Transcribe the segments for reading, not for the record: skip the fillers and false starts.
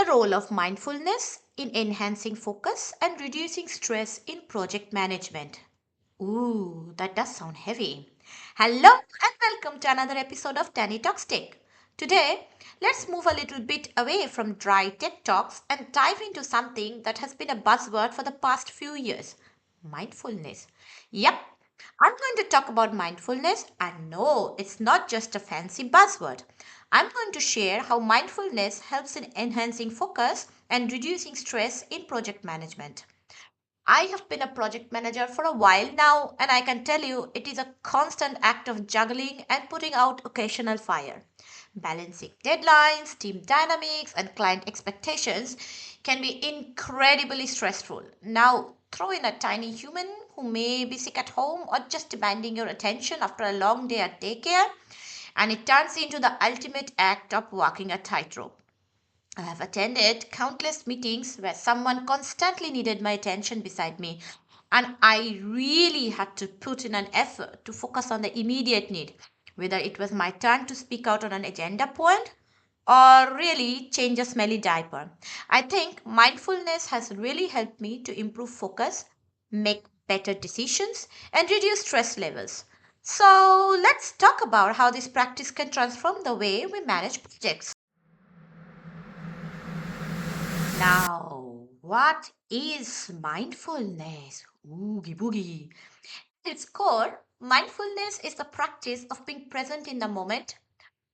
The role of mindfulness in enhancing focus and reducing stress in project management. Ooh, that does sound heavy. Hello and welcome to another episode of TanniTalkstech. Today, let's move a little bit away from dry TED Talks and dive into something that has been a buzzword for the past few years: mindfulness. Yep, I'm going to talk about mindfulness, and no, it's not just a fancy buzzword. I'm going to share how mindfulness helps in enhancing focus and reducing stress in project management. I have been a project manager for a while now, and I can tell you it is a constant act of juggling and putting out occasional fire. Balancing deadlines, team dynamics, and client expectations can be incredibly stressful. Now, throw in a tiny human who may be sick at home or just demanding your attention after a long day at daycare, and it turns into the ultimate act of walking a tightrope. I have attended countless meetings where someone constantly needed my attention beside me, and I really had to put in an effort to focus on the immediate need, whether it was my turn to speak out on an agenda point or really change a smelly diaper. I think mindfulness has really helped me to improve focus, make better decisions, and reduce stress levels. So, let's talk about how this practice can transform the way we manage projects. Now, what is mindfulness? Oogie boogie. At its core, mindfulness is the practice of being present in the moment,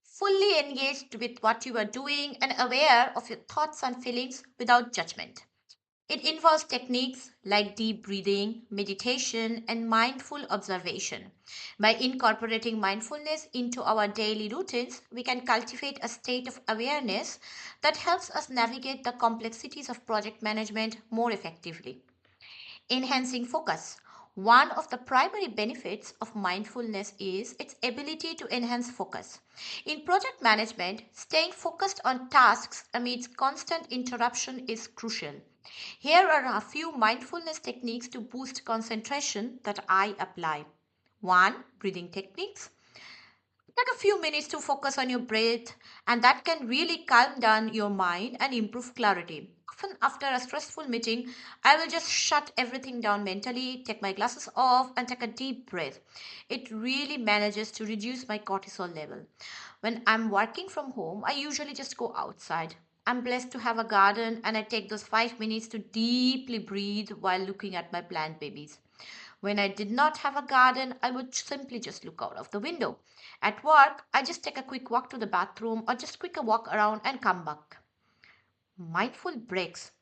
fully engaged with what you are doing, and aware of your thoughts and feelings without judgment. It involves techniques like deep breathing, meditation, and mindful observation. By incorporating mindfulness into our daily routines, we can cultivate a state of awareness that helps us navigate the complexities of project management more effectively. Enhancing focus. One of the primary benefits of mindfulness is its ability to enhance focus. In project management, staying focused on tasks amidst constant interruption is crucial. Here are a few mindfulness techniques to boost concentration that I apply. 1. Breathing techniques. Take a few minutes to focus on your breath, and that can really calm down your mind and improve clarity. Often, after a stressful meeting, I will just shut everything down mentally, take my glasses off, and take a deep breath. It really manages to reduce my cortisol level. When I'm working from home, I usually just go outside. I'm blessed to have a garden, and I take those 5 minutes to deeply breathe while looking at my plant babies. When I did not have a garden, I would simply just look out of the window. At work, I just take a quick walk to the bathroom or just quick a walk around and come back. Mindful breaks.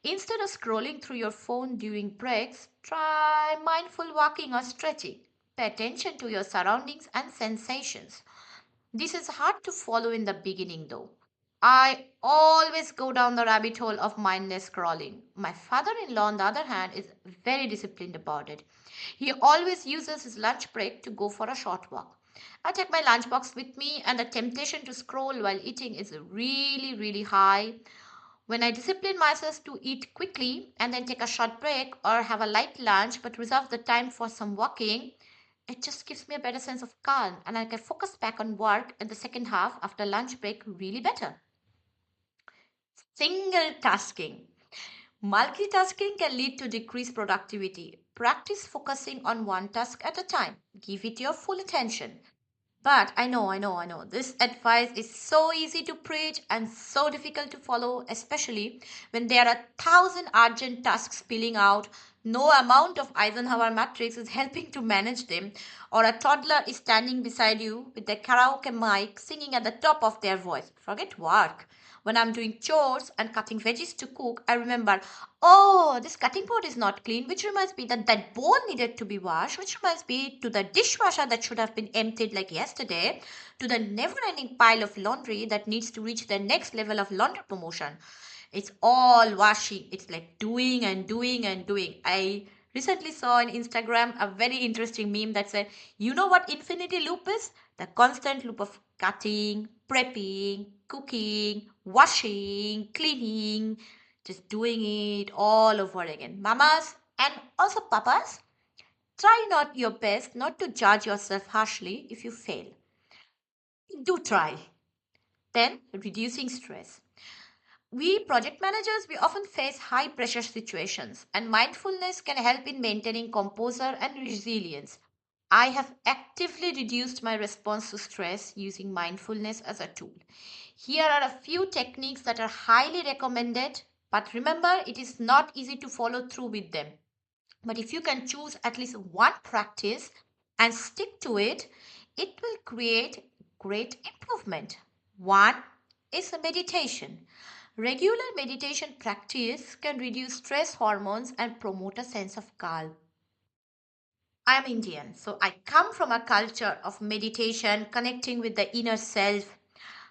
Instead of scrolling through your phone during breaks, try mindful walking or stretching. Pay attention to your surroundings and sensations. This is hard to follow in the beginning though. I always go down the rabbit hole of mindless scrolling. My father in law, on the other hand, is very disciplined about it. He always uses his lunch break to go for a short walk. I take my lunchbox with me, and the temptation to scroll while eating is really, really high. When I discipline myself to eat quickly and then take a short break or have a light lunch but reserve the time for some walking, it just gives me a better sense of calm and I can focus back on work in the second half after lunch break really better. Single tasking. Multitasking can lead to decreased productivity. Practice focusing on one task at a time. Give it your full attention. But I know, this advice is so easy to preach and so difficult to follow, especially when there are 1,000 urgent tasks spilling out. No amount of Eisenhower matrix is helping to manage them, or a toddler is standing beside you with their karaoke mic singing at the top of their voice. Forget work. When I'm doing chores and cutting veggies to cook, I remember, oh, this cutting board is not clean, which reminds me that that bowl needed to be washed, which reminds me to the dishwasher that should have been emptied like yesterday, to the never-ending pile of laundry that needs to reach the next level of laundry promotion. It's all washing. It's like doing and doing and doing. I recently saw on Instagram a very interesting meme that said, you know what infinity loop is? The constant loop of cutting, prepping, cooking, washing, cleaning, just doing it all over again. Mamas and also papas, try not your best not to judge yourself harshly if you fail. Do try. Then, reducing stress. We project managers, we often face high pressure situations, and mindfulness can help in maintaining composure and resilience. I have actively reduced my response to stress using mindfulness as a tool. Here are a few techniques that are highly recommended, but remember, it is not easy to follow through with them. But if you can choose at least one practice and stick to it, it will create great improvement. One is a meditation. Regular meditation practice can reduce stress hormones and promote a sense of calm. I am Indian, so I come from a culture of meditation, connecting with the inner self.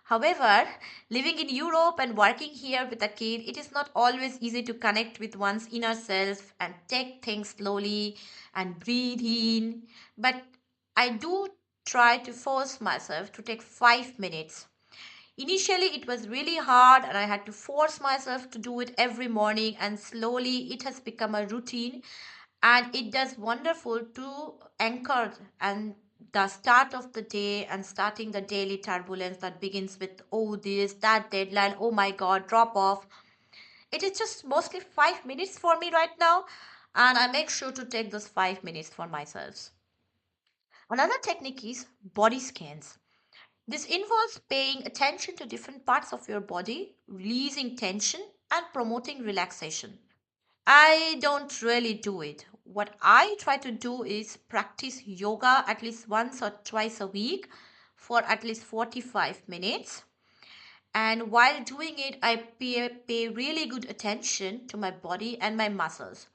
However, living in Europe and working here with a kid, it is not always easy to connect with one's inner self and take things slowly and breathe in. But I do try to force myself to take 5 minutes. Initially, it was really hard, and I had to force myself to do it every morning, and slowly it has become a routine, and it does wonderful to anchor and the start of the day and starting the daily turbulence that begins with oh this that deadline, oh my god, drop off. It is just mostly 5 minutes for me right now, and I make sure to take those 5 minutes for myself. Another technique is body scans. This involves paying attention to different parts of your body, releasing tension, and promoting relaxation. I don't really do it. What I try to do is practice yoga at least once or twice a week for at least 45 minutes. And while doing it, I pay really good attention to my body and my muscles.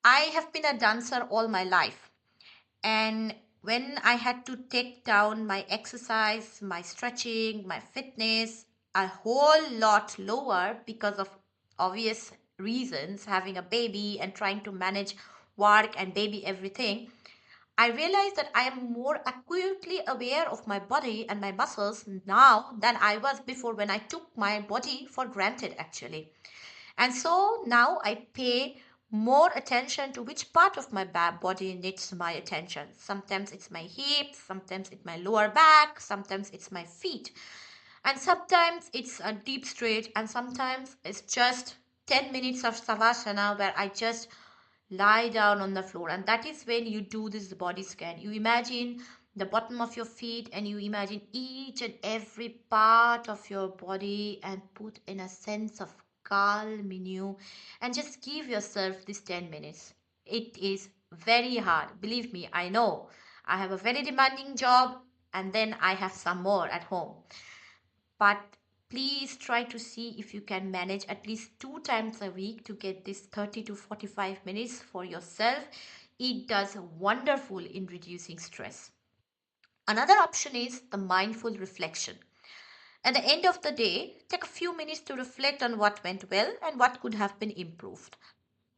I have been a dancer all my life. And when I had to take down my exercise, my stretching, my fitness a whole lot lower because of obvious reasons, having a baby and trying to manage work and baby everything, I realized that I am more acutely aware of my body and my muscles now than I was before when I took my body for granted actually. And so now I pay more attention to which part of my body needs my attention. Sometimes it's my hips, sometimes it's my lower back, sometimes it's my feet. And sometimes it's a deep stretch, and sometimes it's just 10 minutes of savasana where I just lie down on the floor. And that is when you do this body scan. You imagine the bottom of your feet and you imagine each and every part of your body and put in a sense of calm in you and just give yourself this 10 minutes. It is very hard. Believe me, I know. I have a very demanding job and then I have some more at home. But please try to see if you can manage at least 2 times a week to get this 30 to 45 minutes for yourself. It does wonderful in reducing stress. Another option is the mindful reflection. At the end of the day, take a few minutes to reflect on what went well and what could have been improved.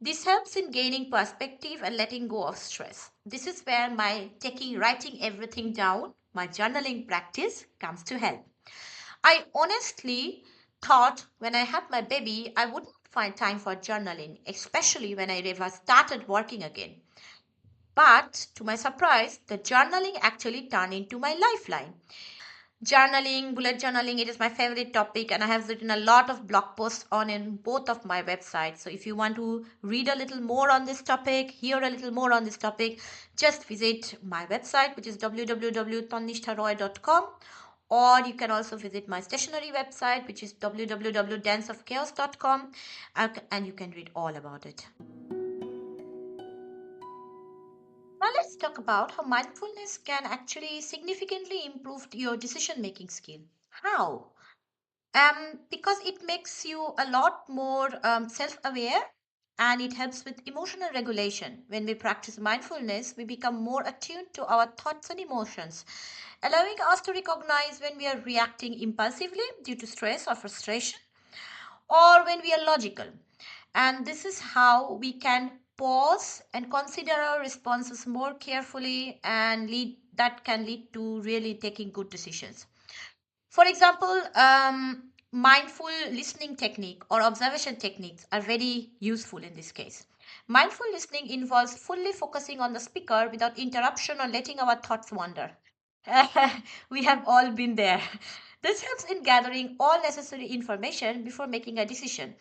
This helps in gaining perspective and letting go of stress. This is where my writing everything down, my journaling practice comes to help. I honestly thought when I had my baby, I wouldn't find time for journaling, especially when I ever started working again. But to my surprise, the journaling actually turned into my lifeline. Journaling, bullet journaling, it is my favorite topic, and I have written a lot of blog posts on in both of my websites. So if you want to read a little more on this topic, hear a little more on this topic, just visit my website, which is www.tannishtaroy.com, or you can also visit my stationery website, which is www.danceofchaos.com, and you can read all about it. Now let's talk about how mindfulness can actually significantly improve your decision making skill. How? Because it makes you a lot more self-aware, and it helps with emotional regulation. When we practice mindfulness, we become more attuned to our thoughts and emotions, allowing us to recognize when we are reacting impulsively due to stress or frustration, or when we are logical. And this is how we can pause and consider our responses more carefully, and that can lead to really taking good decisions. For example, mindful listening technique or observation techniques are very useful in this case. Mindful listening involves fully focusing on the speaker without interruption or letting our thoughts wander. We have all been there. This helps in gathering all necessary information before making a decision,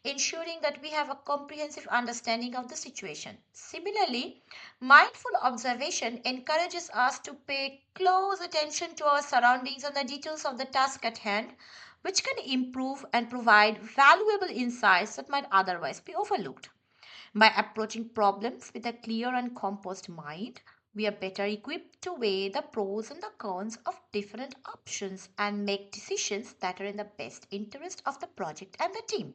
ensuring that we have a comprehensive understanding of the situation. Similarly, mindful observation encourages us to pay close attention to our surroundings and the details of the task at hand, which can improve and provide valuable insights that might otherwise be overlooked. By approaching problems with a clear and composed mind, we are better equipped to weigh the pros and the cons of different options and make decisions that are in the best interest of the project and the team.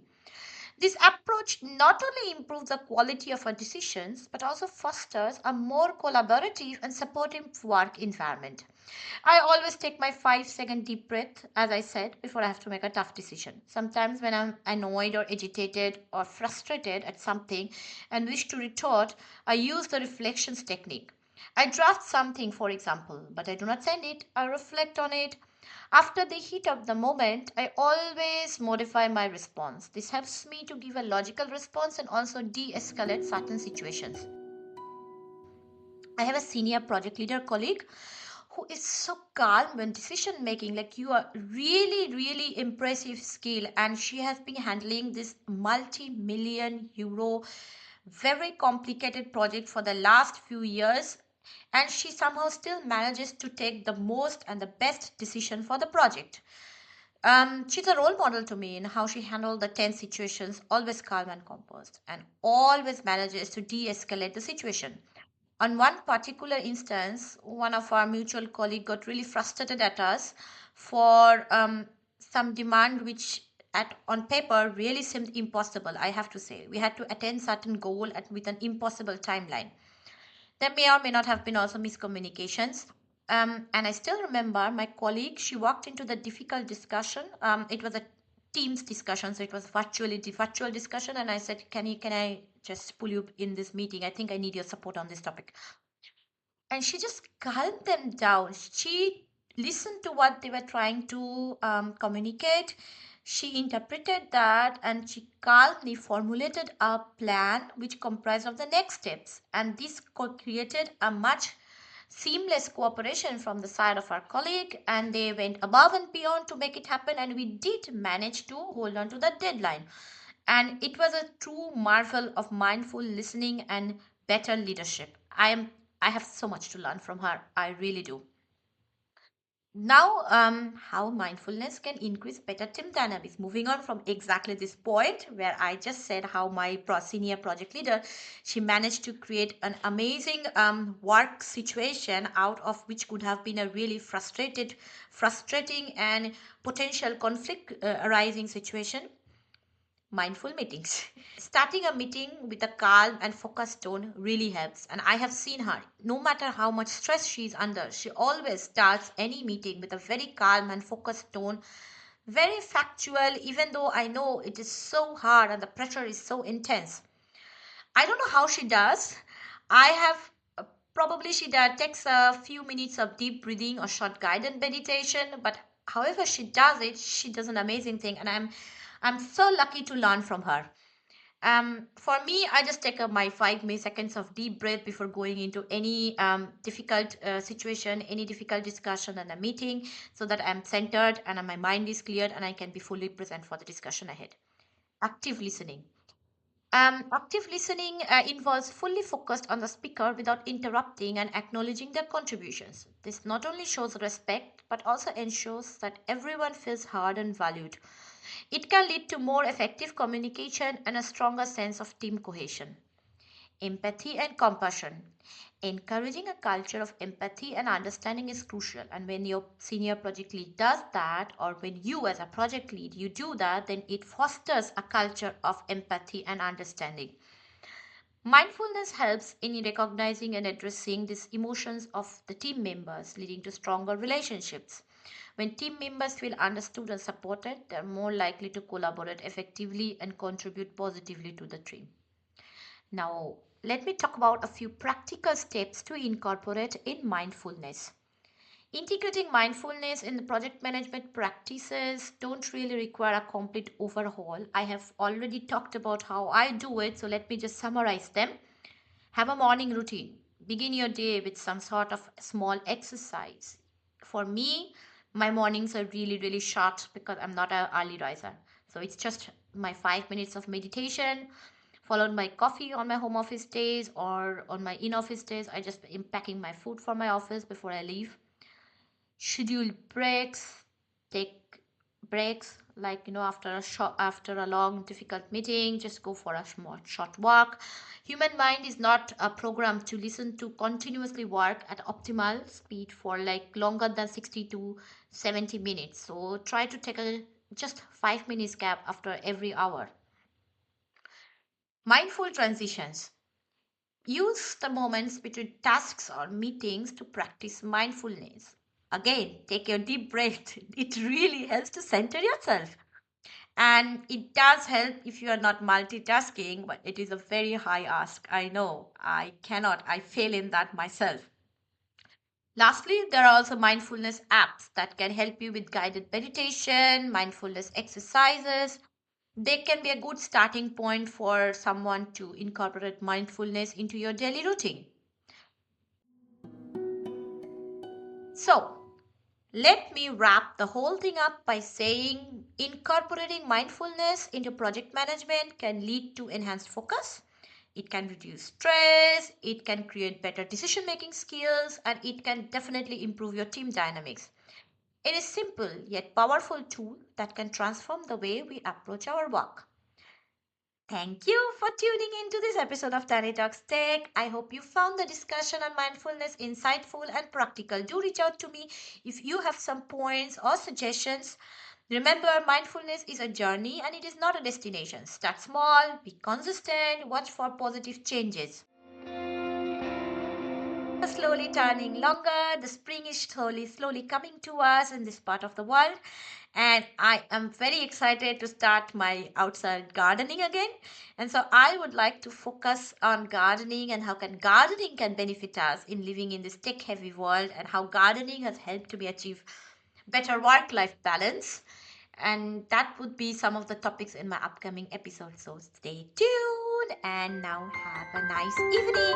This approach not only improves the quality of our decisions but also fosters a more collaborative and supportive work environment. I always take my 5-second deep breath, as I said, before I have to make a tough decision. Sometimes, when I'm annoyed or agitated or frustrated at something and wish to retort, I use the reflections technique. I draft something, for example, but I do not send it. I reflect on it. After the heat of the moment, I always modify my response. This helps me to give a logical response and also de escalate certain situations. I have a senior project leader colleague who is so calm when decision making. Like, you are really impressive skill, and she has been handling this multi-million euro very complicated project for the last few years, and she somehow still manages to take the most and the best decision for the project. She's a role model to me in how she handled the tense situations, always calm and composed, and always manages to de-escalate the situation. On one particular instance, one of our mutual colleague got really frustrated at us for some demand which at on paper really seemed impossible. I have to say, we had to attain certain goal with an impossible timeline. There may or may not have been also miscommunications. And I still remember my colleague, she walked into the difficult discussion. It was a Teams discussion, so it was virtual discussion. And I said, can I just pull you in this meeting? I think I need your support on this topic. And she just calmed them down. She listened to what they were trying to communicate. She interpreted that and she calmly formulated a plan which comprised of the next steps. And this created a much seamless cooperation from the side of our colleague, and they went above and beyond to make it happen, and we did manage to hold on to the deadline. And it was a true marvel of mindful listening and better leadership. I have so much to learn from her. I really do. Now, how mindfulness can increase better team dynamics. Moving on from exactly this point where I just said how my senior project leader, she managed to create an amazing work situation out of which could have been a really frustrating and potential conflict arising situation. Mindful meetings. Starting a meeting with a calm and focused tone really helps. And I have seen her, no matter how much stress she is under, she always starts any meeting with a very calm and focused tone, very factual, even though I know it is so hard and the pressure is so intense. I don't know how she does. I have probably she takes a few minutes of deep breathing or short guided meditation, but however she does it, she does an amazing thing, and I'm so lucky to learn from her. For me, I just take my 5 milliseconds of deep breath before going into any difficult situation, any difficult discussion and a meeting, so that I'm centered and my mind is cleared and I can be fully present for the discussion ahead. Active listening. Active listening involves fully focused on the speaker without interrupting and acknowledging their contributions. This not only shows respect but also ensures that everyone feels heard and valued. It can lead to more effective communication and a stronger sense of team cohesion. Empathy and compassion. Encouraging a culture of empathy and understanding is crucial. And when your senior project lead does that, or when you as a project lead you do that, then it fosters a culture of empathy and understanding. Mindfulness helps in recognizing and addressing these emotions of the team members, leading to stronger relationships. When team members feel understood and supported, they are more likely to collaborate effectively and contribute positively to the team. Now, let me talk about a few practical steps to incorporate in mindfulness. Integrating mindfulness in the project management practices don't really require a complete overhaul. I have already talked about how I do it, so let me just summarize them. Have a morning routine. Begin your day with some sort of small exercise. For me, My mornings are really, really short because I'm not an early riser. So it's just my 5 minutes of meditation, followed by coffee on my home office days or on my in office days. I just am packing my food for my office before I leave. Schedule breaks, take breaks like after a long difficult meeting, just go for a small short walk. Human mind is not a program to listen to continuously work at optimal speed for like longer than 60 to 70 minutes. So try to take a just 5 minutes gap after every hour. Mindful transitions. Use the moments between tasks or meetings to practice mindfulness. Again, take your deep breath. It really helps to center yourself. And it does help if you are not multitasking, but it is a very high ask. I know. I fail in that myself. Lastly, there are also mindfulness apps that can help you with guided meditation, mindfulness exercises. They can be a good starting point for someone to incorporate mindfulness into your daily routine. So, let me wrap the whole thing up by saying incorporating mindfulness into project management can lead to enhanced focus. It can reduce stress, it can create better decision making skills, and it can definitely improve your team dynamics. It is simple yet powerful tool that can transform the way we approach our work. Thank you for tuning into this episode of TanniTalkstech. I hope you found the discussion on mindfulness insightful and practical. Do reach out to me if you have some points or suggestions. Remember, mindfulness is a journey and it is not a destination. Start small, be consistent, watch for positive changes. Slowly turning longer. The spring is slowly coming to us in this part of the world. And I am very excited to start my outside gardening again. And so I would like to focus on gardening and how can gardening can benefit us in living in this tech heavy world and how gardening has helped me achieve better work life balance. And that would be some of the topics in my upcoming episode. So stay tuned and now have a nice evening.